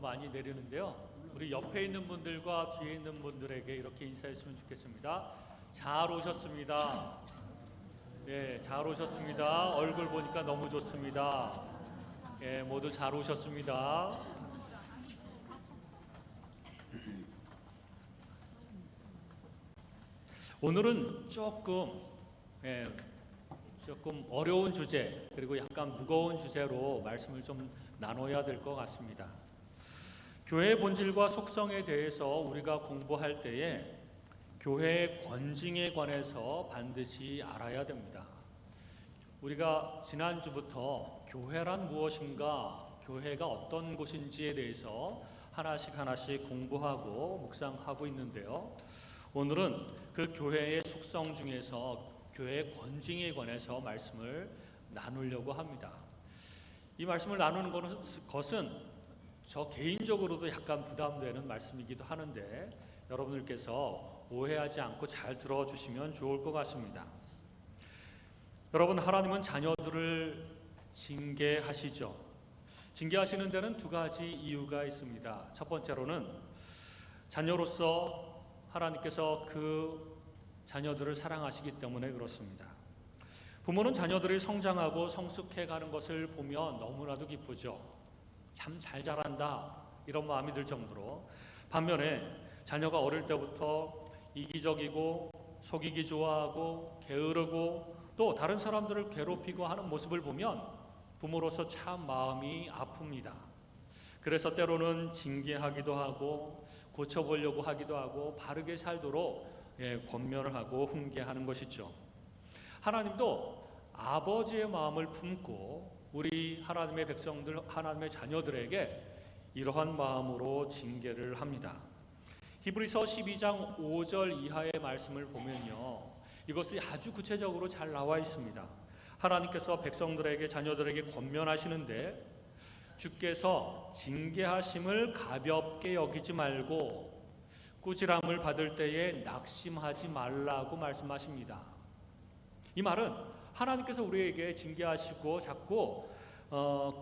많이 내리는데요. 우리 옆에 있는 분들과 뒤에 있는 분들에게 이렇게 인사했으면 좋겠습니다. 잘 오셨습니다. 예, 잘 오셨습니다. 얼굴 보니까 너무 좋습니다. 예, 모두 잘 오셨습니다. 오늘은 조금 어려운 주제 그리고 약간 무거운 주제로 말씀을 좀 나눠야 될 것 같습니다. 교회의 본질과 속성에 대해서 우리가 공부할 때에 교회의 권징에 관해서 반드시 알아야 됩니다. 우리가 지난주부터 교회란 무엇인가, 교회가 어떤 곳인지에 대해서 하나씩 공부하고 묵상하고 있는데요. 오늘은 그 교회의 속성 중에서 교회의 권징에 관해서 말씀을 나누려고 합니다. 이 말씀을 나누는 것은 저 개인적으로도 약간 부담되는 말씀이기도 하는데 여러분들께서 오해하지 않고 잘 들어주시면 좋을 것 같습니다. 여러분, 하나님은 자녀들을 징계하시죠. 징계하시는 데는 두 가지 이유가 있습니다. 첫 번째로는 자녀로서 하나님께서 그 자녀들을 사랑하시기 때문에 그렇습니다. 부모는 자녀들이 성장하고 성숙해가는 것을 보면 너무나도 기쁘죠. 참 잘 자란다 이런 마음이 들 정도로. 반면에 자녀가 어릴 때부터 이기적이고 속이기 좋아하고 게으르고 또 다른 사람들을 괴롭히고 하는 모습을 보면 부모로서 참 마음이 아픕니다. 그래서 때로는 징계하기도 하고 고쳐보려고 하기도 하고 바르게 살도록 권면을 하고 훈계하는 것이죠. 하나님도 아버지의 마음을 품고 우리 하나님의 백성들, 하나님의 자녀들에게 이러한 마음으로 징계를 합니다. 히브리서 12장 5절 이하의 말씀을 보면요, 이것이 아주 구체적으로 잘 나와 있습니다. 하나님께서 백성들에게, 자녀들에게 권면하시는데 주께서 징계하심을 가볍게 여기지 말고 꾸지람을 받을 때에 낙심하지 말라고 말씀하십니다. 이 말은 하나님께서 우리에게 징계하시고 자꾸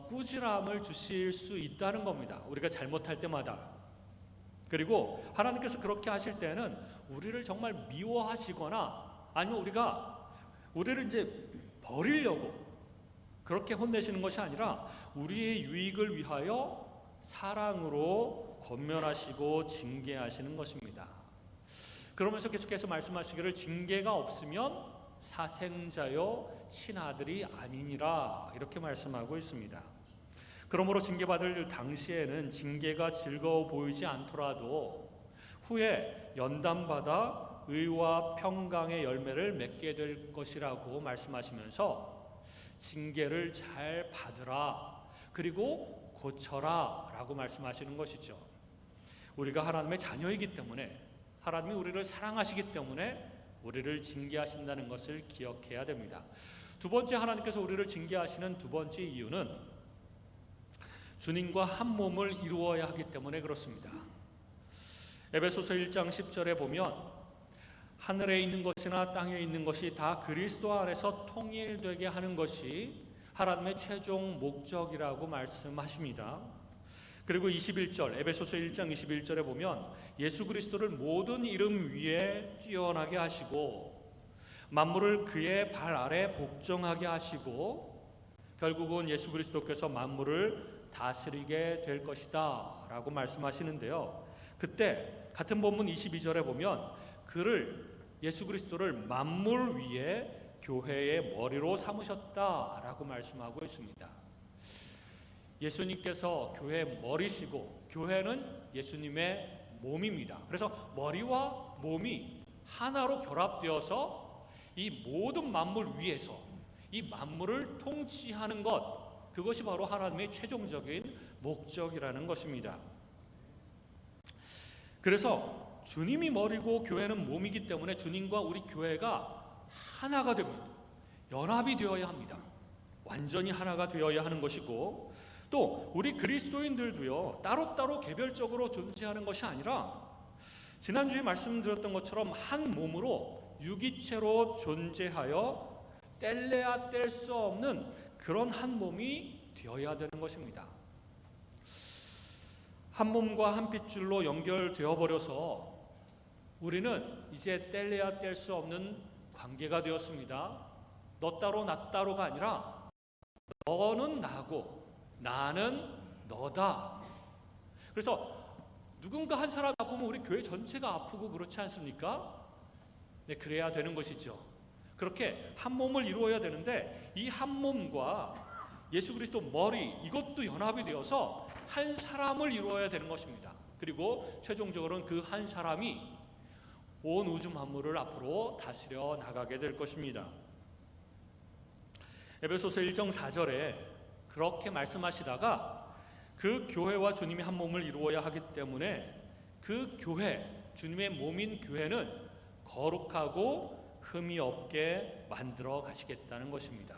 꾸지람을 주실 수 있다는 겁니다. 우리가 잘못할 때마다. 그리고 하나님께서 그렇게 하실 때는 우리를 정말 미워하시거나 아니면 우리를 이제 버리려고 그렇게 혼내시는 것이 아니라 우리의 유익을 위하여 사랑으로 권면하시고 징계하시는 것입니다. 그러면서 계속해서 말씀하시기를 징계가 없으면 사생자요 친아들이 아니니라 이렇게 말씀하고 있습니다. 그러므로 징계받을 당시에는 징계가 즐거워 보이지 않더라도 후에 연단받아 의와 평강의 열매를 맺게 될 것이라고 말씀하시면서 징계를 잘 받으라 그리고 고쳐라 라고 말씀하시는 것이죠. 우리가 하나님의 자녀이기 때문에, 하나님이 우리를 사랑하시기 때문에 우리를 징계하신다는 것을 기억해야 됩니다. 두 번째, 하나님께서 우리를 징계하시는 두 번째 이유는 주님과 한 몸을 이루어야 하기 때문에 그렇습니다. 에베소서 1장 10절에 보면 하늘에 있는 것이나 땅에 있는 것이 다 그리스도 안에서 통일되게 하는 것이 하나님의 최종 목적이라고 말씀하십니다. 그리고 21절, 에베소서 1장 21절에 보면 예수 그리스도를 모든 이름 위에 뛰어나게 하시고 만물을 그의 발 아래 복종하게 하시고 결국은 예수 그리스도께서 만물을 다스리게 될 것이다 라고 말씀하시는데요. 그때 같은 본문 22절에 보면 예수 그리스도를 만물 위에 교회의 머리로 삼으셨다 라고 말씀하고 있습니다. 예수님께서 교회의 머리시고 교회는 예수님의 몸입니다. 그래서 머리와 몸이 하나로 결합되어서 이 모든 만물 위에서 이 만물을 통치하는 것, 그것이 바로 하나님의 최종적인 목적이라는 것입니다. 그래서 주님이 머리고 교회는 몸이기 때문에 주님과 우리 교회가 하나가 됩니다. 연합이 되어야 합니다. 완전히 하나가 되어야 하는 것이고 또 우리 그리스도인들도요, 따로따로 개별적으로 존재하는 것이 아니라 지난주에 말씀드렸던 것처럼 한 몸으로 유기체로 존재하여 뗄래야 뗄 수 없는 그런 한 몸이 되어야 되는 것입니다. 한 몸과 한 핏줄로 연결되어 버려서 우리는 이제 뗄래야 뗄 수 없는 관계가 되었습니다. 너 따로 나 따로가 아니라 너는 나고 나는 너다. 그래서 누군가 한 사람이 아프면 우리 교회 전체가 아프고 그렇지 않습니까? 네, 그래야 되는 것이죠. 그렇게 한 몸을 이루어야 되는데 이 한 몸과 예수 그리스도 머리 이것도 연합이 되어서 한 사람을 이루어야 되는 것입니다. 그리고 최종적으로는 그 한 사람이 온 우주 만물을 앞으로 다스려 나가게 될 것입니다. 에베소서 1장 4절에 그렇게 말씀하시다가 그 교회와 주님이 한 몸을 이루어야 하기 때문에 그 교회, 주님의 몸인 교회는 거룩하고 흠이 없게 만들어 가시겠다는 것입니다.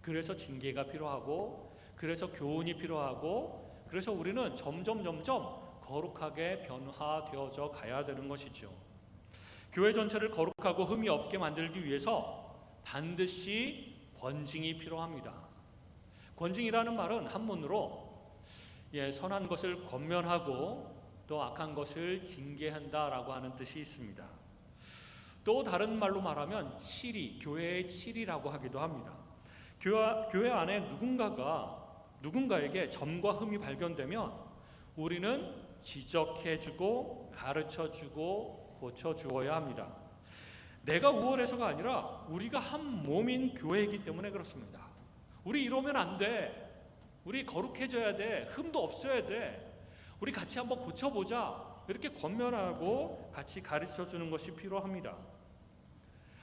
그래서 징계가 필요하고, 그래서 교훈이 필요하고, 그래서 우리는 점점 거룩하게 변화되어져 가야 되는 것이죠. 교회 전체를 거룩하고 흠이 없게 만들기 위해서 반드시 권징이 필요합니다. 권징이라는 말은 한문으로 선한 것을 권면하고 또 악한 것을 징계한다라고 하는 뜻이 있습니다. 또 다른 말로 말하면 치리, 교회의 치리라고 하기도 합니다. 교회 안에 누군가에게 점과 흠이 발견되면 우리는 지적해주고 가르쳐주고 고쳐주어야 합니다. 내가 우월해서가 아니라 우리가 한 몸인 교회이기 때문에 그렇습니다. 우리 이러면 안 돼. 우리 거룩해져야 돼. 흠도 없어야 돼. 우리 같이 한번 고쳐보자. 이렇게 권면하고 같이 가르쳐주는 것이 필요합니다.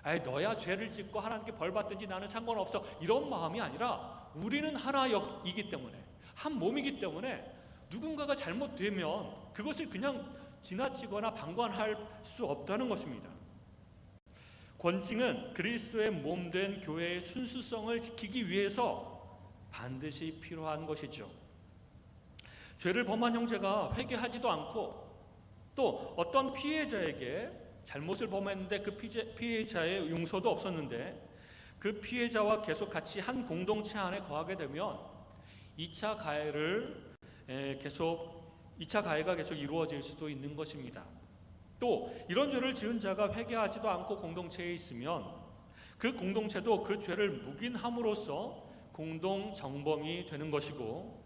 아이, 너야 죄를 짓고 하나님께 벌 받든지 나는 상관없어. 이런 마음이 아니라 우리는 하나이기 때문에, 한 몸이기 때문에 누군가가 잘못되면 그것을 그냥 지나치거나 방관할 수 없다는 것입니다. 권징은 그리스도의 몸된 교회의 순수성을 지키기 위해서 반드시 필요한 것이죠. 죄를 범한 형제가 회개하지도 않고 또 어떤 피해자에게 잘못을 범했는데 그 피해자의 용서도 없었는데 그 피해자와 계속 같이 한 공동체 안에 거하게 되면 2차 가해가 계속 이루어질 수도 있는 것입니다. 또 이런 죄를 지은 자가 회개하지도 않고 공동체에 있으면 그 공동체도 그 죄를 묵인함으로써 공동 정범이 되는 것이고,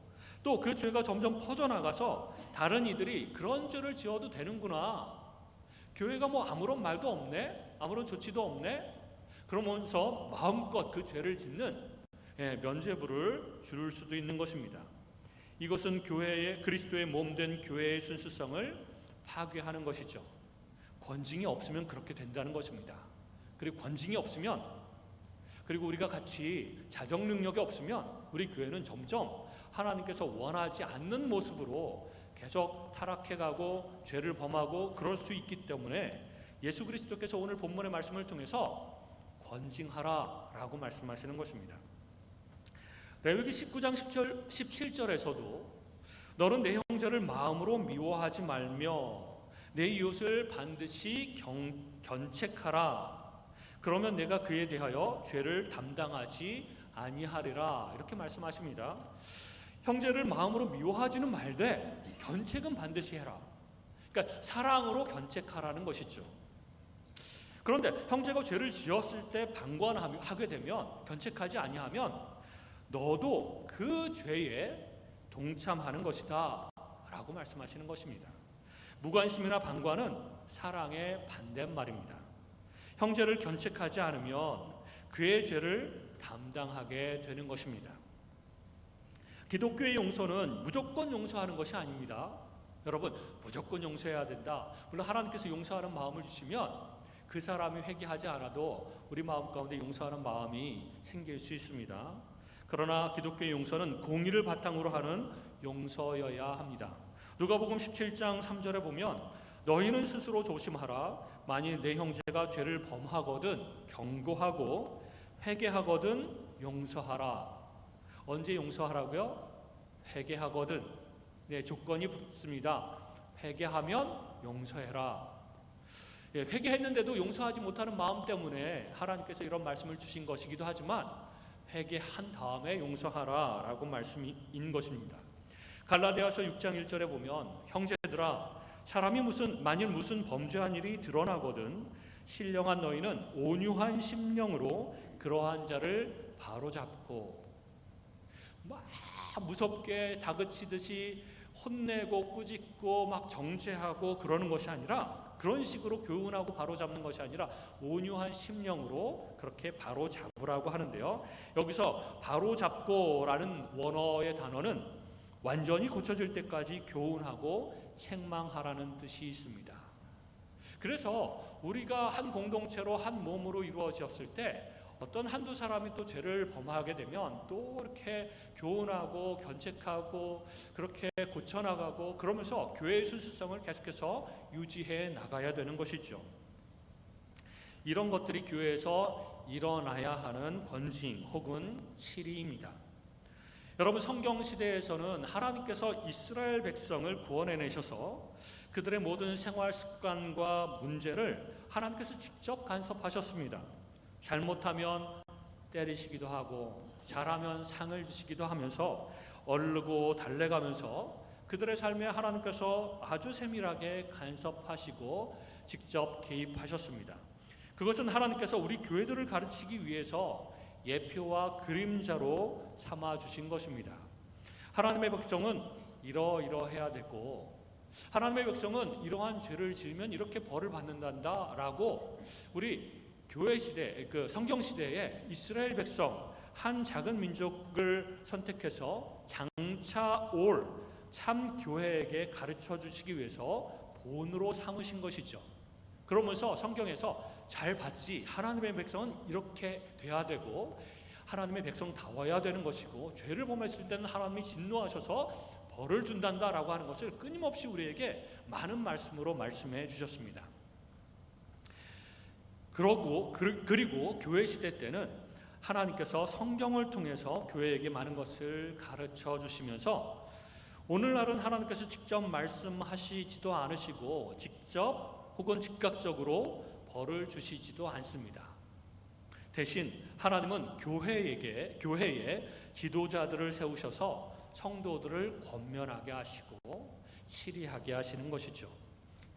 또 그 죄가 점점 퍼져나가서 다른 이들이 그런 죄를 지어도 되는구나, 교회가 뭐 아무런 말도 없네, 아무런 조치도 없네, 그러면서 마음껏 그 죄를 짓는 면죄부를 줄 수도 있는 것입니다. 이것은 그리스도의 몸된 교회의 순수성을 파괴하는 것이죠. 권징이 없으면 그렇게 된다는 것입니다. 그리고 권징이 없으면, 그리고 우리가 같이 자정 능력이 없으면 우리 교회는 점점 하나님께서 원하지 않는 모습으로 계속 타락해가고 죄를 범하고 그럴 수 있기 때문에 예수 그리스도께서 오늘 본문의 말씀을 통해서 권징하라라고 말씀하시는 것입니다. 레위기 19장 17절에서도 너는 내 형제를 마음으로 미워하지 말며 내 이웃을 반드시 견책하라. 그러면 내가 그에 대하여 죄를 담당하지 아니하리라. 이렇게 말씀하십니다. 형제를 마음으로 미워하지는 말되 견책은 반드시 해라. 그러니까 사랑으로 견책하라는 것이죠. 그런데 형제가 죄를 지었을 때 방관하게 되면, 견책하지 아니하면 너도 그 죄에 동참하는 것이다 라고 말씀하시는 것입니다. 무관심이나 방관은 사랑의 반대말입니다. 형제를 견책하지 않으면 그의 죄를 담당하게 되는 것입니다. 기독교의 용서는 무조건 용서하는 것이 아닙니다. 여러분, 무조건 용서해야 된다. 물론 하나님께서 용서하는 마음을 주시면 그 사람이 회개하지 않아도 우리 마음 가운데 용서하는 마음이 생길 수 있습니다. 그러나 기독교의 용서는 공의를 바탕으로 하는 용서여야 합니다. 누가복음 17장 3절에 보면 너희는 스스로 조심하라. 만일 내 형제가 죄를 범하거든 경고하고 회개하거든 용서하라. 언제 용서하라고요? 회개하거든. 조건이 붙습니다. 회개하면 용서해라. 회개했는데도 용서하지 못하는 마음 때문에 하나님께서 이런 말씀을 주신 것이기도 하지만 회개한 다음에 용서하라라고 말씀인 것입니다. 갈라디아서 6장 1절에 보면 형제들아 사람이 만일 무슨 범죄한 일이 드러나거든 신령한 너희는 온유한 심령으로 그러한 자를 바로잡고 막 무섭게 다그치듯이 혼내고 꾸짖고 막 정죄하고 그러는 것이 아니라 그런 식으로 교훈하고 바로잡는 것이 아니라 온유한 심령으로 그렇게 바로잡으라고 하는데요. 여기서 바로잡고라는 원어의 단어는 완전히 고쳐질 때까지 교훈하고 책망하라는 뜻이 있습니다. 그래서 우리가 한 공동체로 한 몸으로 이루어졌을 때 어떤 한두 사람이 또 죄를 범하게 되면 또 이렇게 교훈하고 견책하고 그렇게 고쳐나가고 그러면서 교회의 순수성을 계속해서 유지해 나가야 되는 것이죠. 이런 것들이 교회에서 일어나야 하는 권징 혹은 치리입니다. 여러분 성경 시대에서는 하나님께서 이스라엘 백성을 구원해내셔서 그들의 모든 생활 습관과 문제를 하나님께서 직접 간섭하셨습니다. 잘못하면 때리시기도 하고 잘하면 상을 주시기도 하면서 얼르고 달래가면서 그들의 삶에 하나님께서 아주 세밀하게 간섭하시고 직접 개입하셨습니다. 그것은 하나님께서 우리 교회들을 가르치기 위해서 예표와 그림자로 삼아주신 것입니다. 하나님의 백성은 이러이러해야 되고 하나님의 백성은 이러한 죄를 지으면 이렇게 벌을 받는다라고 우리 교회 시대, 성경 시대에 이스라엘 백성 한 작은 민족을 선택해서 장차 올 참 교회에게 가르쳐 주시기 위해서 본으로 삼으신 것이죠. 그러면서 성경에서 잘 봤지 하나님의 백성은 이렇게 돼야 되고 하나님의 백성다워야 되는 것이고 죄를 범했을 때는 하나님이 진노하셔서 벌을 준단다라고 하는 것을 끊임없이 우리에게 많은 말씀으로 말씀해 주셨습니다. 그리고 교회 시대 때는 하나님께서 성경을 통해서 교회에게 많은 것을 가르쳐 주시면서 오늘날은 하나님께서 직접 말씀하시지도 않으시고 직접 혹은 즉각적으로 벌을 주시지도 않습니다. 대신 하나님은 교회에 지도자들을 세우셔서 성도들을 권면하게 하시고 치리하게 하시는 것이죠.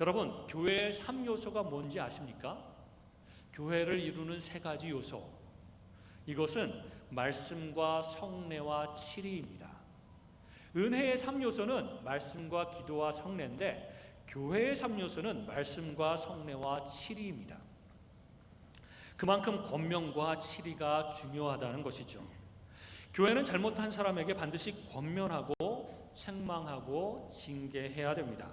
여러분 교회의 3요소가 뭔지 아십니까? 교회를 이루는 3가지 요소, 이것은 말씀과 성례와 치리입니다. 은혜의 3요소는 말씀과 기도와 성례인데 교회의 3요소는 말씀과 성례와 치리입니다. 그만큼 권면과 치리가 중요하다는 것이죠. 교회는 잘못한 사람에게 반드시 권면하고 책망하고 징계해야 됩니다.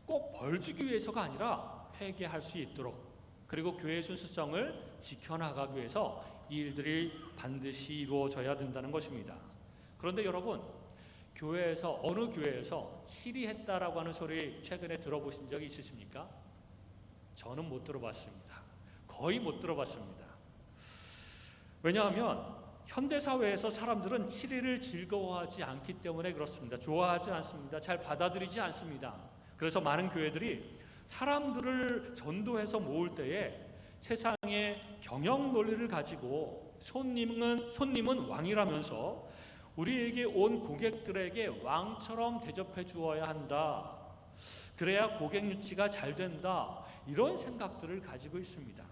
꼭 벌 주기 위해서가 아니라 회개할 수 있도록, 그리고 교회의 순수성을 지켜나가기 위해서 이 일들이 반드시 이루어져야 된다는 것입니다. 그런데 여러분, 어느 교회에서 치리했다라고 하는 소리 최근에 들어보신 적이 있으십니까? 저는 못 들어봤습니다. 거의 못 들어봤습니다. 왜냐하면 현대사회에서 사람들은 치리를 즐거워하지 않기 때문에 그렇습니다. 좋아하지 않습니다. 잘 받아들이지 않습니다. 그래서 많은 교회들이 사람들을 전도해서 모을 때에 세상의 경영 논리를 가지고 손님은 왕이라면서 우리에게 온 고객들에게 왕처럼 대접해 주어야 한다. 그래야 고객 유치가 잘 된다. 이런 생각들을 가지고 있습니다.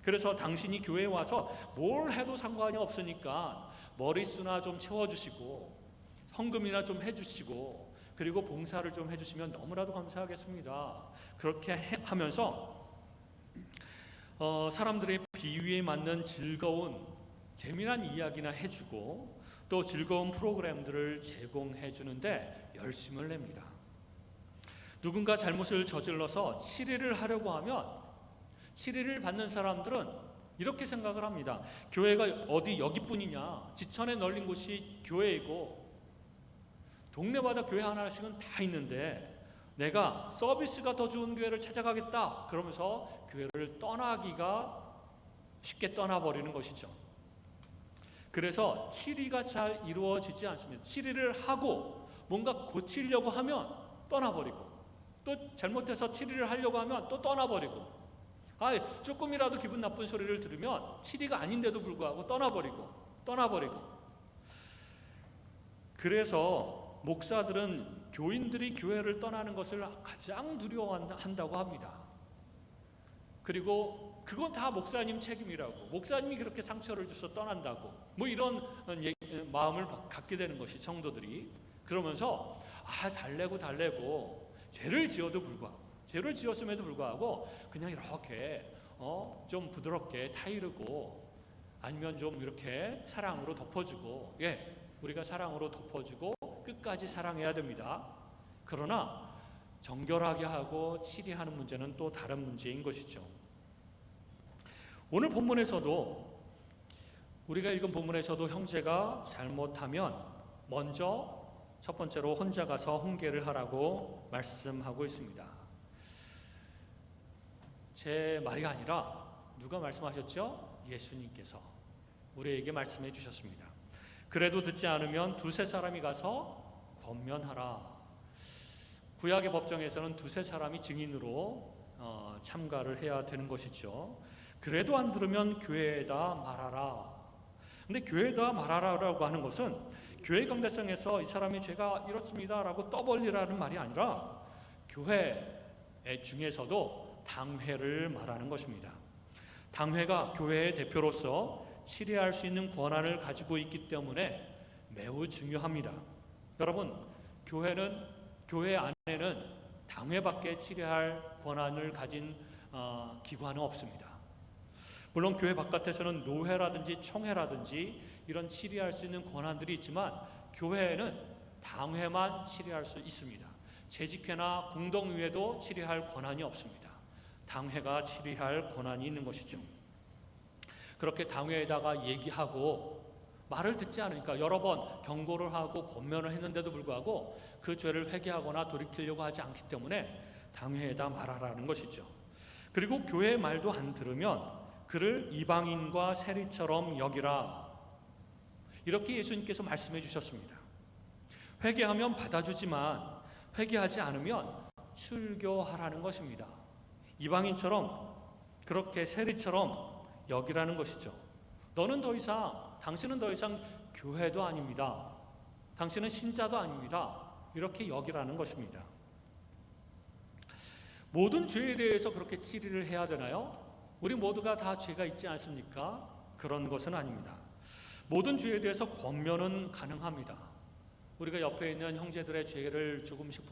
그래서 당신이 교회에 와서 뭘 해도 상관이 없으니까 머릿수나 좀 채워주시고 헌금이나 좀 해주시고 그리고 봉사를 좀 해주시면 너무나도 감사하겠습니다. 그렇게 하면서 사람들의 비위에 맞는 즐거운 재미난 이야기나 해주고 또 즐거운 프로그램들을 제공해 주는데 열심을 냅니다. 누군가 잘못을 저질러서 치리를 하려고 하면 치리를 받는 사람들은 이렇게 생각을 합니다. 교회가 어디 여기뿐이냐, 지천에 널린 곳이 교회이고 동네마다 교회 하나씩은 다 있는데 내가 서비스가 더 좋은 교회를 찾아가겠다 그러면서 교회를 떠나기가 쉽게 떠나버리는 것이죠. 그래서 치리가 잘 이루어지지 않습니다. 치리를 하고 뭔가 고치려고 하면 떠나버리고 또 잘못해서 치리를 하려고 하면 또 떠나버리고 조금이라도 기분 나쁜 소리를 들으면 치리가 아닌데도 불구하고 떠나버리고 그래서 목사들은 교인들이 교회를 떠나는 것을 가장 두려워한다고 합니다. 그리고 그건 다 목사님 책임이라고, 목사님이 그렇게 상처를 줘서 떠난다고, 뭐 이런 마음을 갖게 되는 것이 성도들이. 그러면서 달래고 죄를 지었음에도 불구하고 그냥 이렇게 좀 부드럽게 타이르고, 아니면 좀 이렇게 사랑으로 덮어주고, 우리가 사랑으로 덮어주고 끝까지 사랑해야 됩니다. 그러나 정결하게 하고 치리하는 문제는 또 다른 문제인 것이죠. 오늘 본문에서도, 우리가 읽은 본문에서도 형제가 잘못하면 먼저 첫 번째로 혼자 가서 훈계를 하라고 말씀하고 있습니다. 제 말이 아니라 누가 말씀하셨죠? 예수님께서 우리에게 말씀해 주셨습니다. 그래도 듣지 않으면 두세 사람이 가서 권면하라. 구약의 법정에서는 두세 사람이 증인으로 참가를 해야 되는 것이죠. 그래도 안 들으면 교회에다 말하라. 근데 교회에다 말하라라고 하는 것은 교회 강대상에서 이 사람이 죄가 이렇습니다라고 떠벌리라는 말이 아니라 교회 중에서도 당회를 말하는 것입니다. 당회가 교회의 대표로서 치리할 수 있는 권한을 가지고 있기 때문에 매우 중요합니다. 여러분, 교회 안에는 당회밖에 치리할 권한을 가진 기관은 없습니다. 물론 교회 바깥에서는 노회라든지 청회라든지 이런 치리할 수 있는 권한들이 있지만 교회에는 당회만 치리할 수 있습니다. 재직회나 공동의회도 치리할 권한이 없습니다. 당회가 치리할 권한이 있는 것이죠. 그렇게 당회에다가 얘기하고 말을 듣지 않으니까 여러 번 경고를 하고 권면을 했는데도 불구하고 그 죄를 회개하거나 돌이키려고 하지 않기 때문에 당회에다 말하라는 것이죠. 그리고 교회의 말도 안 들으면 그를 이방인과 세리처럼 여기라. 이렇게 예수님께서 말씀해 주셨습니다. 회개하면 받아주지만 회개하지 않으면 출교하라는 것입니다. 이방인처럼, 그렇게 세리처럼 여기라는 것이죠. 당신은 더 이상 교회도 아닙니다. 당신은 신자도 아닙니다. 이렇게 여기라는 것입니다. 모든 죄에 대해서 그렇게 치리를 해야 되나요? 우리 모두가 다 죄가 있지 않습니까? 그런 것은 아닙니다. 모든 죄에 대해서 권면은 가능합니다. 우리가 옆에 있는 형제들의 죄를 조금씩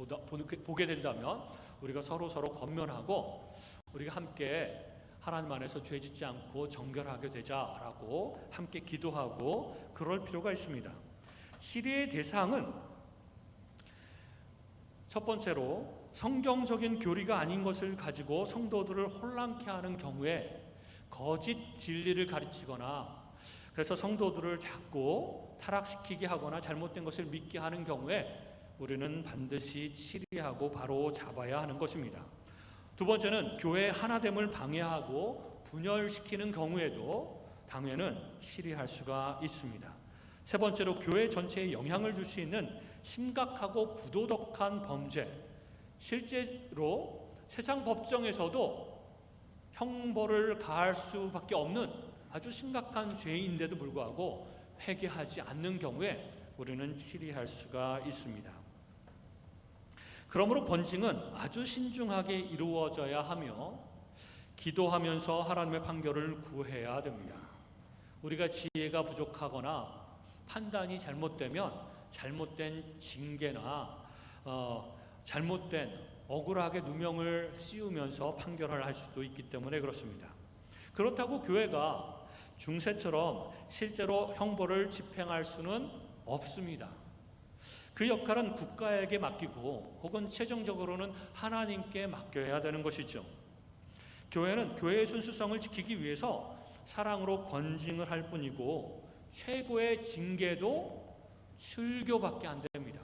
보게 된다면 우리가 서로 권면하고 우리가 함께 하나님 안에서 죄 짓지 않고 정결하게 되자라고 함께 기도하고 그럴 필요가 있습니다. 치리의 대상은 첫 번째로 성경적인 교리가 아닌 것을 가지고 성도들을 혼란케 하는 경우에 거짓 진리를 가르치거나, 그래서 성도들을 자꾸 타락시키게 하거나 잘못된 것을 믿게 하는 경우에 우리는 반드시 치리하고 바로 잡아야 하는 것입니다. 두 번째는 교회의 하나됨을 방해하고 분열시키는 경우에도 당회는 치리할 수가 있습니다. 세 번째로 교회 전체에 영향을 줄 수 있는 심각하고 부도덕한 범죄, 실제로 세상 법정에서도 형벌을 가할 수밖에 없는 아주 심각한 죄인데도 불구하고 회개하지 않는 경우에 우리는 치리할 수가 있습니다. 그러므로 권징은 아주 신중하게 이루어져야 하며 기도하면서 하나님의 판결을 구해야 됩니다. 우리가 지혜가 부족하거나 판단이 잘못되면 잘못된 징계나 잘못된 억울하게 누명을 씌우면서 판결을 할 수도 있기 때문에 그렇습니다. 그렇다고 교회가 중세처럼 실제로 형벌을 집행할 수는 없습니다. 그 역할은 국가에게 맡기고 혹은 최종적으로는 하나님께 맡겨야 되는 것이죠. 교회는 교회의 순수성을 지키기 위해서 사랑으로 권징을 할 뿐이고 최고의 징계도 출교밖에 안 됩니다.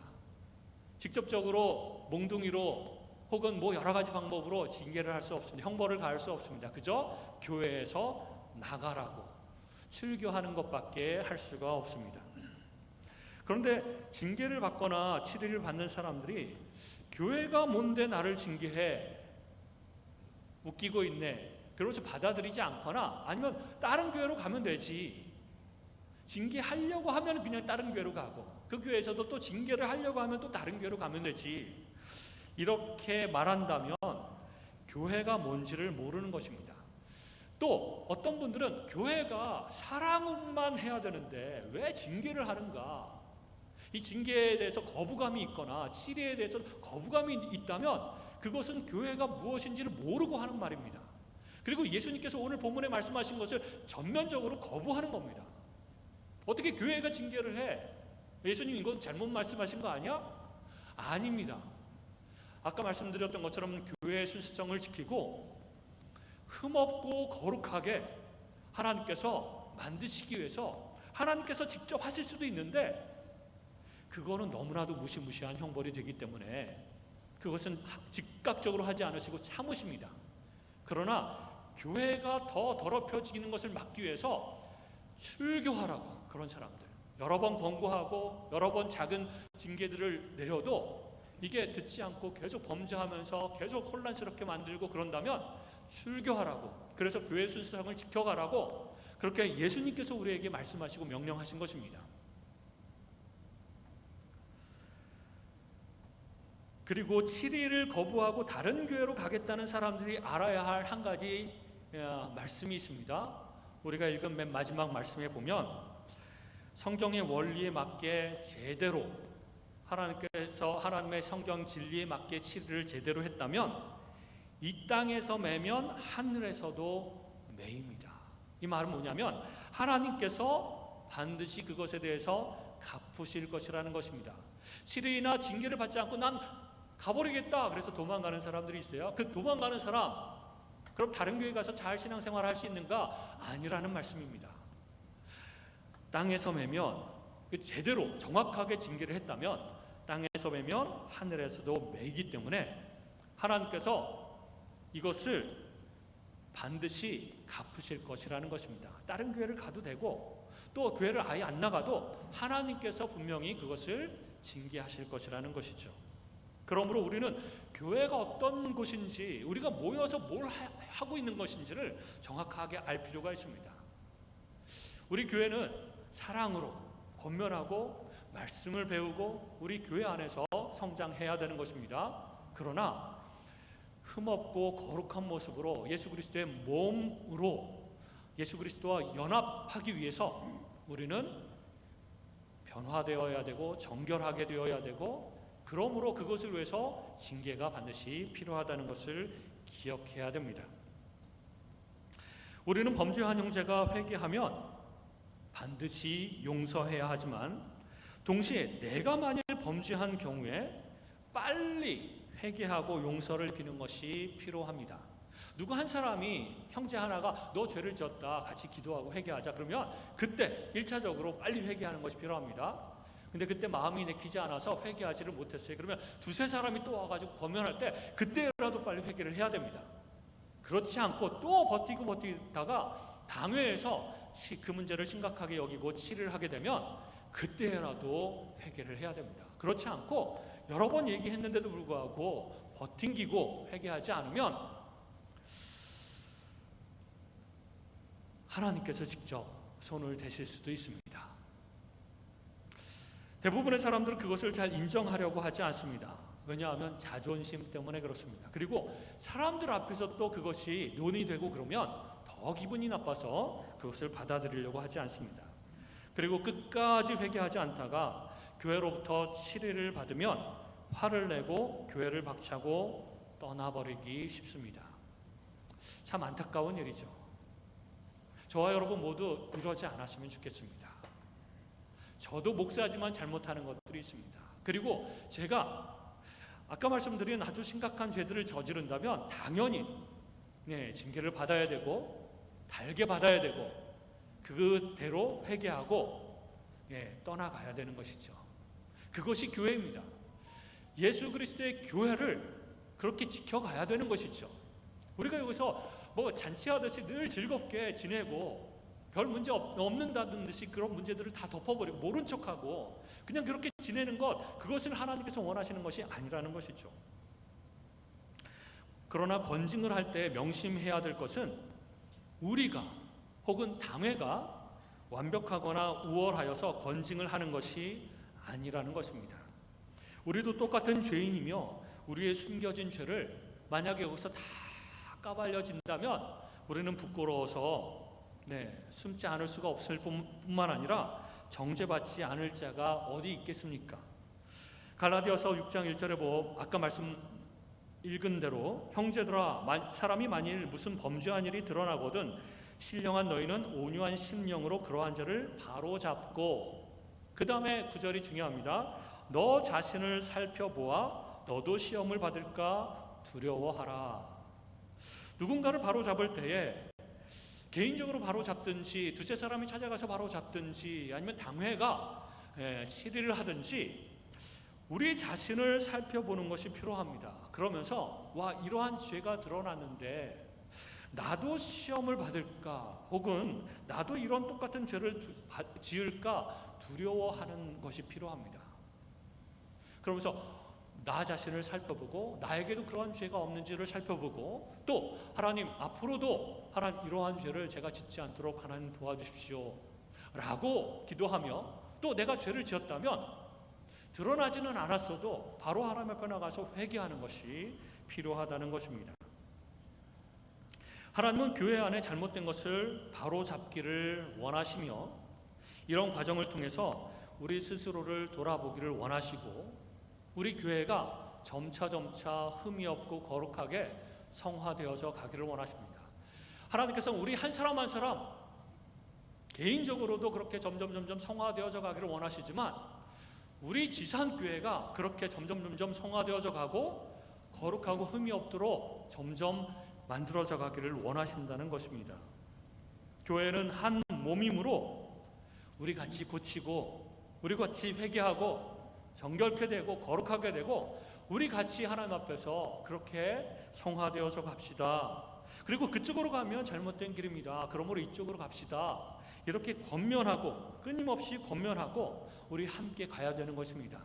직접적으로 몽둥이로 혹은 여러 가지 방법으로 징계를 할 수 없습니다. 형벌을 가할 수 없습니다. 그저 교회에서 나가라고 출교하는 것밖에 할 수가 없습니다. 그런데 징계를 받거나 치리를 받는 사람들이 교회가 뭔데 나를 징계해? 웃기고 있네. 그러면서 받아들이지 않거나 아니면 다른 교회로 가면 되지. 징계하려고 하면 그냥 다른 교회로 가고 그 교회에서도 또 징계를 하려고 하면 또 다른 교회로 가면 되지. 이렇게 말한다면 교회가 뭔지를 모르는 것입니다. 또 어떤 분들은 교회가 사랑만 해야 되는데 왜 징계를 하는가? 이 징계에 대해서 거부감이 있거나 치리에 대해서 거부감이 있다면 그것은 교회가 무엇인지를 모르고 하는 말입니다. 그리고 예수님께서 오늘 본문에 말씀하신 것을 전면적으로 거부하는 겁니다. 어떻게 교회가 징계를 해? 예수님 이건 잘못 말씀하신 거 아니야? 아닙니다. 아까 말씀드렸던 것처럼 교회의 순수성을 지키고 흠없고 거룩하게 하나님께서 만드시기 위해서 하나님께서 직접 하실 수도 있는데 그거는 너무나도 무시무시한 형벌이 되기 때문에 그것은 즉각적으로 하지 않으시고 참으십니다. 그러나 교회가 더 더럽혀지는 것을 막기 위해서 출교하라고 그런 사람들 여러 번 권고하고 여러 번 작은 징계들을 내려도 이게 듣지 않고 계속 범죄하면서 계속 혼란스럽게 만들고 그런다면 출교하라고, 그래서 교회 순수성을 지켜가라고 그렇게 예수님께서 우리에게 말씀하시고 명령하신 것입니다. 그리고 7일을 거부하고 다른 교회로 가겠다는 사람들이 알아야 할 한 가지 말씀이 있습니다. 우리가 읽은 맨 마지막 말씀에 보면 성경의 원리에 맞게 제대로 하나님께서 하나님의 성경 진리에 맞게 7일을 제대로 했다면 이 땅에서 매면 하늘에서도 매입니다. 이 말은 뭐냐면 하나님께서 반드시 그것에 대해서 갚으실 것이라는 것입니다. 7일이나 징계를 받지 않고 난 가버리겠다 그래서 도망가는 사람들이 있어요. 그 도망가는 사람 그럼 다른 교회 가서 잘 신앙생활 할 수 있는가? 아니라는 말씀입니다. 땅에서 매면 제대로 정확하게 징계를 했다면 땅에서 매면 하늘에서도 매이기 때문에 하나님께서 이것을 반드시 갚으실 것이라는 것입니다. 다른 교회를 가도 되고 또 교회를 아예 안 나가도 하나님께서 분명히 그것을 징계하실 것이라는 것이죠. 그러므로 우리는 교회가 어떤 곳인지 우리가 모여서 뭘 하고 있는 것인지를 정확하게 알 필요가 있습니다. 우리 교회는 사랑으로 권면하고 말씀을 배우고 우리 교회 안에서 성장해야 되는 것입니다. 그러나 흠없고 거룩한 모습으로 예수 그리스도의 몸으로 예수 그리스도와 연합하기 위해서 우리는 변화되어야 되고 정결하게 되어야 되고 그러므로 그것을 위해서 징계가 반드시 필요하다는 것을 기억해야 됩니다. 우리는 범죄한 형제가 회개하면 반드시 용서해야 하지만 동시에 내가 만일 범죄한 경우에 빨리 회개하고 용서를 비는 것이 필요합니다. 누구 한 사람이 형제 하나가 너 죄를 지었다 같이 기도하고 회개하자 그러면 그때 1차적으로 빨리 회개하는 것이 필요합니다. 근데 그때 마음이 내키지 않아서 회개하지를 못했어요. 그러면 두세 사람이 또 와가지고 권면할 때 그때라도 빨리 회개를 해야 됩니다. 그렇지 않고 또 버티다가 당회에서 그 문제를 심각하게 여기고 치를 하게 되면 그때라도 회개를 해야 됩니다. 그렇지 않고 여러 번 얘기했는데도 불구하고 버팅기고 회개하지 않으면 하나님께서 직접 손을 대실 수도 있습니다. 대부분의 사람들은 그것을 잘 인정하려고 하지 않습니다. 왜냐하면 자존심 때문에 그렇습니다. 그리고 사람들 앞에서 또 그것이 논의되고 그러면 더 기분이 나빠서 그것을 받아들이려고 하지 않습니다. 그리고 끝까지 회개하지 않다가 교회로부터 치리를 받으면 화를 내고 교회를 박차고 떠나버리기 쉽습니다. 참 안타까운 일이죠. 저와 여러분 모두 이러지 않았으면 좋겠습니다. 저도 목사지만 잘못하는 것들이 있습니다. 그리고 제가 아까 말씀드린 아주 심각한 죄들을 저지른다면 당연히 징계를 받아야 되고 달게 받아야 되고 그대로 회개하고 떠나가야 되는 것이죠. 그것이 교회입니다. 예수 그리스도의 교회를 그렇게 지켜가야 되는 것이죠. 우리가 여기서 뭐 잔치하듯이 늘 즐겁게 지내고 별 문제 없는다는 듯이 그런 문제들을 다 덮어버리고 모른 척하고 그냥 그렇게 지내는 것, 그것을 하나님께서 원하시는 것이 아니라는 것이죠. 그러나 건징을 할 때 명심해야 될 것은 우리가 혹은 당회가 완벽하거나 우월하여서 건징을 하는 것이 아니라는 것입니다. 우리도 똑같은 죄인이며 우리의 숨겨진 죄를 만약에 여기서 다 까발려진다면 우리는 부끄러워서 숨지 않을 수가 없을 뿐만 아니라 정죄받지 않을 자가 어디 있겠습니까? 갈라디아서 6장 1절에 아까 말씀 읽은 대로 형제들아 사람이 만일 무슨 범죄한 일이 드러나거든 신령한 너희는 온유한 심령으로 그러한 자를 바로잡고, 그 다음에 9절이 중요합니다. 너 자신을 살펴보아 너도 시험을 받을까 두려워하라. 누군가를 바로잡을 때에 개인적으로 바로잡든지 두세 사람이 찾아가서 바로잡든지 아니면 당회가 질의를 하든지 우리 자신을 살펴보는 것이 필요합니다. 그러면서 이러한 죄가 드러났는데 나도 시험을 받을까, 혹은 나도 이런 똑같은 죄를 지을까 두려워하는 것이 필요합니다. 그러면서 나 자신을 살펴보고 나에게도 그러한 죄가 없는지를 살펴보고, 또 하나님 앞으로도 하나님 이러한 죄를 제가 짓지 않도록 하나님 도와주십시오 라고 기도하며, 또 내가 죄를 지었다면 드러나지는 않았어도 바로 하나님 앞에 나가서 회개하는 것이 필요하다는 것입니다. 하나님은 교회 안에 잘못된 것을 바로잡기를 원하시며 이런 과정을 통해서 우리 스스로를 돌아보기를 원하시고 우리 교회가 점차 흠이 없고 거룩하게 성화되어져 가기를 원하십니다. 하나님께서 우리 한 사람 한 사람 개인적으로도 그렇게 점점 성화되어져 가기를 원하시지만 우리 지산교회가 그렇게 점점 성화되어져 가고 거룩하고 흠이 없도록 점점 만들어져 가기를 원하신다는 것입니다. 교회는 한 몸이므로 우리 같이 고치고 우리 같이 회개하고 정결케 되고 거룩하게 되고 우리 같이 하나님 앞에서 그렇게 성화되어져 갑시다. 그리고 그쪽으로 가면 잘못된 길입니다. 그러므로 이쪽으로 갑시다. 이렇게 권면하고 끊임없이 권면하고 우리 함께 가야 되는 것입니다.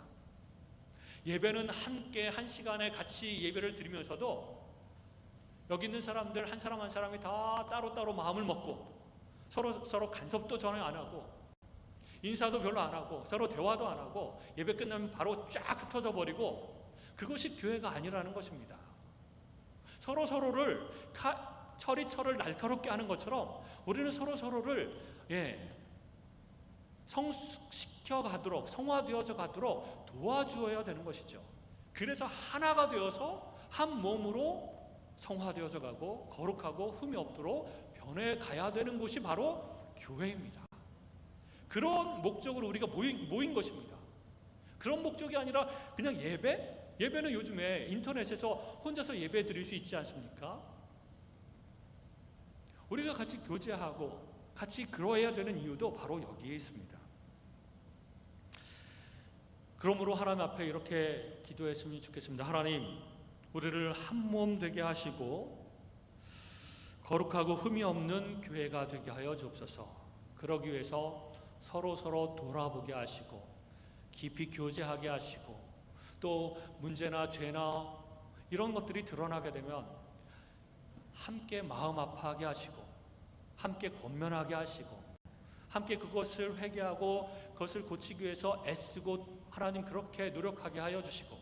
예배는 함께 한 시간에 같이 예배를 드리면서도 여기 있는 사람들 한 사람 한 사람이 다 따로따로 마음을 먹고 서로 간섭도 전혀 안 하고 인사도 별로 안 하고 서로 대화도 안 하고 예배 끝나면 바로 쫙 흩어져 버리고, 그것이 교회가 아니라는 것입니다. 서로를 철을 날카롭게 하는 것처럼 우리는 서로를 성숙시켜 가도록, 성화되어져 가도록 도와주어야 되는 것이죠. 그래서 하나가 되어서 한 몸으로 성화되어져 가고 거룩하고 흠이 없도록 변해 가야 되는 곳이 바로 교회입니다. 그런 목적으로 우리가 모인 것입니다. 그런 목적이 아니라 그냥 예배는 요즘에 인터넷에서 혼자서 예배 드릴 수 있지 않습니까? 우리가 같이 교제하고 같이 그러해야 되는 이유도 바로 여기에 있습니다. 그러므로 하나님 앞에 이렇게 기도했으면 좋겠습니다. 하나님, 우리를 한 몸 되게 하시고 거룩하고 흠이 없는 교회가 되게 하여 주옵소서. 그러기 위해서 서로 돌아보게 하시고 깊이 교제하게 하시고, 또 문제나 죄나 이런 것들이 드러나게 되면 함께 마음 아파하게 하시고 함께 권면하게 하시고 함께 그것을 회개하고 그것을 고치기 위해서 애쓰고 하나님 그렇게 노력하게 하여 주시고,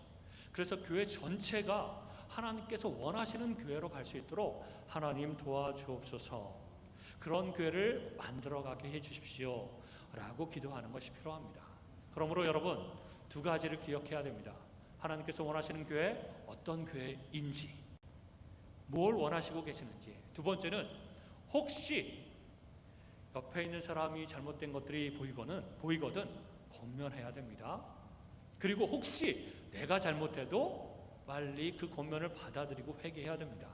그래서 교회 전체가 하나님께서 원하시는 교회로 갈 수 있도록 하나님 도와주옵소서. 그런 교회를 만들어가게 해주십시오 라고 기도하는 것이 필요합니다. 그러므로 여러분, 두 가지를 기억해야 됩니다. 하나님께서 원하시는 교회, 어떤 교회인지, 뭘 원하시고 계시는지. 두 번째는 혹시 옆에 있는 사람이 잘못된 것들이 보이거든 권면해야 됩니다. 그리고 혹시 내가 잘못해도 빨리 그 권면을 받아들이고 회개해야 됩니다.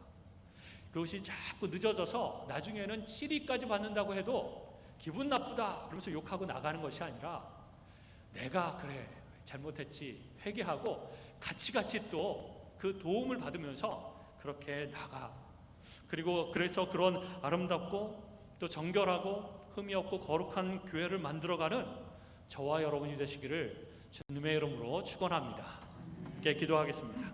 그것이 자꾸 늦어져서 나중에는 치리까지 받는다고 해도 기분 나쁘다 그러면서 욕하고 나가는 것이 아니라, 내가 그래 잘못했지 회개하고 같이 또 그 도움을 받으면서 그렇게 나가. 그리고 그래서 그런 아름답고 또 정결하고 흠이 없고 거룩한 교회를 만들어가는 저와 여러분이 되시기를 주님의 이름으로 축원합니다. 함께 기도하겠습니다.